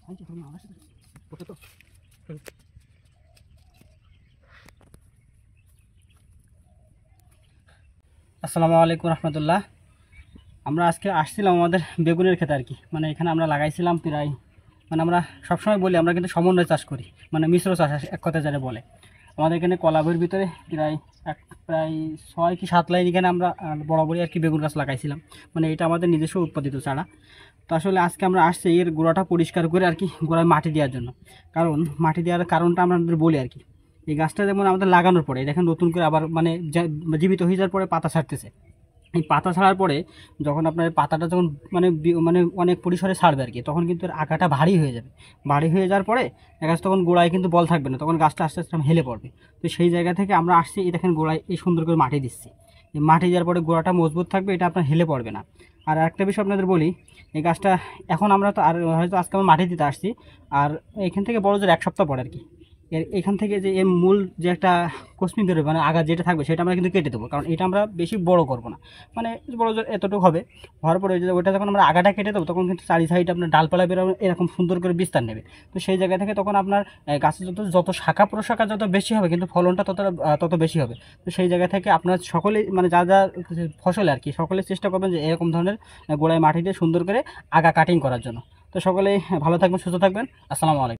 আসসালামু আলাইকুম রহমতুল্লাহ। আমরা আজকে আসছিলাম আমাদের বেগুনের ক্ষেতে আর কি, মানে এখানে আমরা লাগাইছিলাম প্রায়, মানে আমরা সবসময় বলি আমরা কিন্তু সমন্বয় চাষ করি, মানে মিশ্র চাষ এক কথা যারা বলে। আমাদের এখানে কলাবের ভিতরে প্রায় 6 কি 7 লাইন এখানে আমরা বরাবরই আর কি বেগুন গাছ লাগাইছিলাম। মানে এটা আমাদের নিজস্ব উৎপাদিত চারা। তো আসলে আজকে আমরা আসছি এর গোড়াটা পরিষ্কার করে আর কি গোড়ায় মাটি দেওয়ার জন্য। কারণ মাটি দেওয়ার কারণটা আমরা বলি আর কি, এই গাছটা যেমন আমাদের লাগানোর পরে দেখেন নতুন করে আবার মানে জীবিত হয়ে যাওয়ার পরে পাতা ছাড়তেছে। এই পাতা ছাড়ার পরে যখন আপনার পাতাটা যখন মানে অনেক পরিসরে ছাড়বে আর কি, তখন কিন্তু এর আগাটা ভারী হয়ে যাবে। ভারী হয়ে যাওয়ার পরে গাছ তখন গোড়ায় কিন্তু বল থাকবে না, তখন গাছটা আস্তে আস্তে হেলে পড়বে। তো সেই জায়গা থেকে আমরা আসছি, এই দেখেন গোড়ায় এই সুন্দর করে মাটি দিচ্ছি। এই মাটি দেওয়ার পরে গোড়াটা মজবুত থাকবে, এটা আপনার হেলে পড়বে না। আর একটা বিষয় আপনাদের বলি, এই গাছটা এখন আমরা তো আর হয়তো আজকে আমরা মাটি দিতে আসছি, আর এখান থেকে বড় জোর 1 সপ্তাহ পরে আর কি এখান থেকে যে এর মূল যে একটা কসমি বেরোবে, মানে আগা যেটা থাকবে সেটা আমরা কিন্তু কেটে দেবো, কারণ এটা আমরা বেশি বড় করবো না। মানে বড় জোর এতটুকু হবে, হওয়ার পরে ওইটা যখন আমরা আগাটা কেটে দেবো তখন কিন্তু চারি সাইড আপনার ডালপালা বেরোবে, এরকম সুন্দর করে বিস্তার নেবে। তো সেই জায়গা থেকে তখন আপনার গাছের যত শাখা প্রশাখা যত বেশি হবে, কিন্তু ফলনটা তত বেশি হবে। তো সেই জায়গা থেকে আপনার সকলেই মানে যা যা ফসল আর কি, সকলেই চেষ্টা করবেন যে এরকম ধরনের গোড়ায় মাটি দিয়ে সুন্দর করে আগা কাটিং করার জন্য। তো সকলেই ভালো থাকবেন, সুস্থ থাকবেন। আসসালামু আলাইকুম।